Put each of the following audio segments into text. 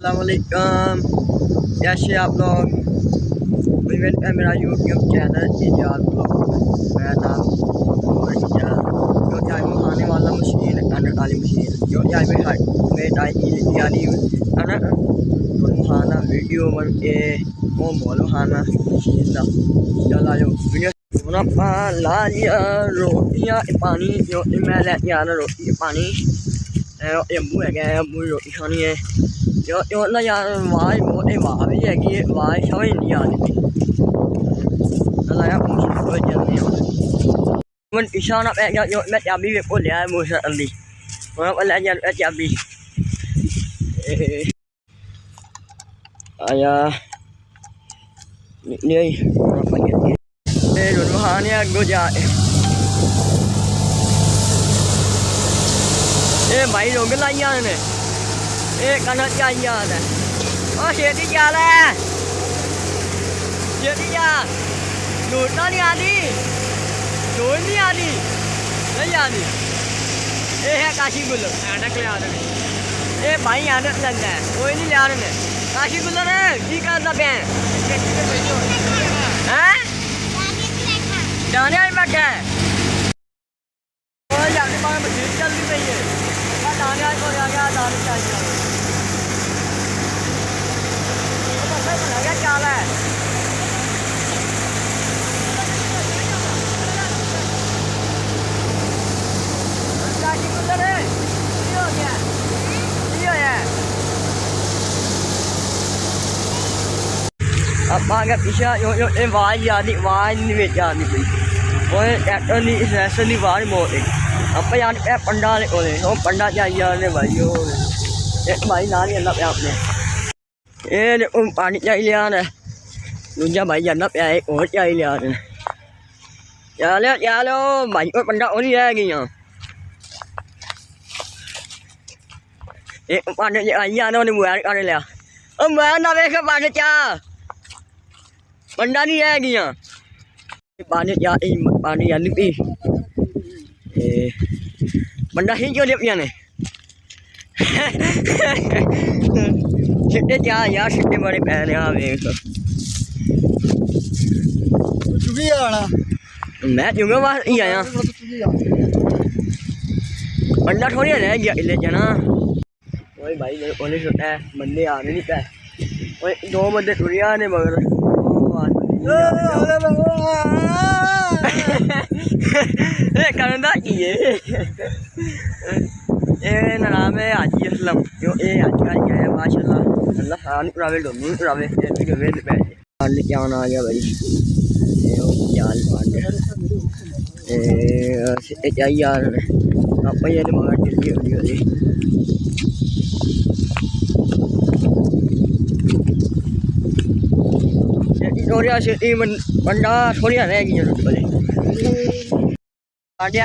अस्सलामुअलैकुम, कैसे आप लोग। वेलकम है मेरा यूट्यूब चैनल इजाज़ ब्लॉग। मेरा नाम जो चाय में खाने वाला मशीन अनक वाली मशीन जो चाय में चाय यानी अनक खाना वीडियो बन के वो बोलो खाना मशीन का चला जो वीडियो ला लिया रोटियाँ पानी जो मैं लेके आना रोटी पानी अम्बू है अम्बू रोटी खानी है जो ना यार आवाज़ बहुत आवाज़ भी हैगी आवाज़ समझ नहीं आ रही मैं पीछा ना मैं चाबी भी भूल आया मुझे अली मैं ले चाबी आया नहीं रुहानिया गुजा भाई रोग लाई ने कनक चाहिए ओ शेती क्या है शेती क्या ढूंढना नहीं आती ढूंढ नहीं आती नहीं आती ये है काशी गुल्लर अटक ले आने ये भाई अटक लगता है कोई नहीं ले आ रहे काशी गुल्लर है ठीक करता पे हैं जाने आई बैठा है और जाने बाद मशीन चलती पई है दाने आज को जाके दाने चाहिए क्या चाल है अब आगे पीछे आवाज आती आवाज नहीं बिच आती पई ट्रैक्टर की सैसन की आवाज बहुत है आप जाने पंडा को पंडा चाहिए जाने भाई भाई ना नहीं जाना पे आपने ये पानी चाहिए लिया दूजा भाई जाना पे एक और चाहिए लिया चलो भाई को पंडा और नहीं रह गई एक पानी आई जाना उन्हें मोबाइल कर लिया मोबाइल ना वेख पानी चा पंडा नहीं रह गई पानी चा पानी आलू पी पंडा ही क्यों लिया ने छिट्टे क्या यार छिट्टे बड़े पैने आ वेख मैं चुंगा बस ही आया पंडा थोड़ी रह गया इले जना ओए भाई ओने छुट्टा है बंदे आ नहीं पे ओए दो बंदे टुरिया ने मगर करना की है ये नाम है हाजी असलम जो ये हाजी का है माशाल्लाह अल्लाह खान करावे दोनों करावे वीडियो में पैसे पानी क्या आ गया भाई ये जाल पानी ए चाहिए यार आप ये मगर जल्दी वीडियो दे थोड़ा से बंदा थोड़ा रह गई जरूरत पड़े आजा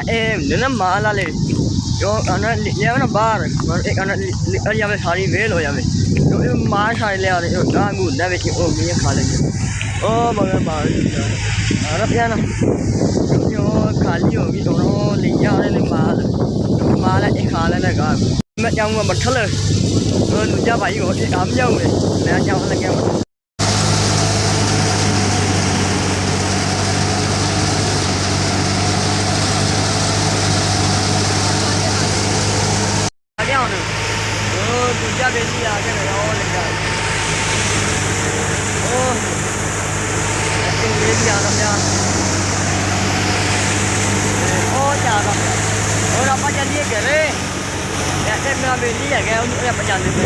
ना माल वाले जो लिया ना बाहर एक निकल जाए सारी वेल हो जाए जो माल सारे लिया घूमना बिच खा लेंगे ओ मगर माल पिया ना जो खाली होगी दोनों लिया माल माल है खा लेना गार मैं जाऊँगा मठल दूजा भाई हो काम जाऊँगे मैं जाऊँ लगे दूजा बेली आ गया मेरा और लगा बेली आ रहा और जा रहा और आप चलिए घरे ऐसे मेरा बेली है गया उन्हें आप जाने पे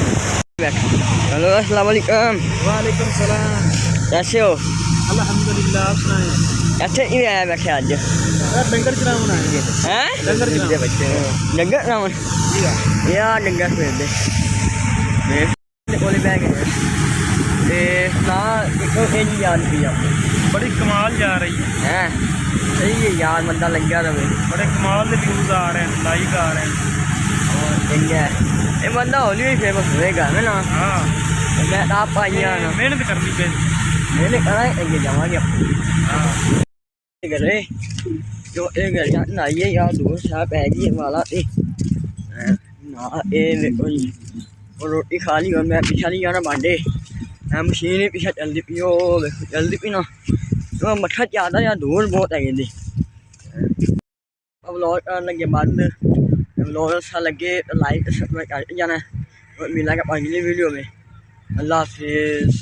बैठा हेलो अस्सलाम वालेकुम वालेकुम सलाम कैसे हो अल्हम्दुलिल्लाह आप सुनाएं ऐसे ही आया बैठे आज डंगर चरावन आएंगे हैं डंगर बच्चे डंगर चरावन यार डंगर फिर दे कोले बैग याद भी बड़ी कमाल जा रही है सही है यार बंदा लग गया रहे बड़े कमाल के व्यूज आ रहे हैं लाइक आ रहे हैं और है ये बंदा होली भी फेमस होएगा है ना हाँ मैं आप पाइया ना मेहनत करनी पे मैंने कहा ये जावांगे हाँ घरे जो एक घर ना ये यार दोस्त साहब है जी वाला ना ये देखो और रोटी खा ली और मैं पीछा नहीं जाना बांडे मैं मशीन ही पीछे चलती पी ओ देखो चलती पी ना तो मट्ठा ज़्यादा या दूर बहुत है कहती अब व्लॉग करने लगे बंद व्लॉग अच्छा लगे तो लाइक सब्सक्राइब कर जाना और मिला के अगली वीडियो में अल्लाह हाफिज़।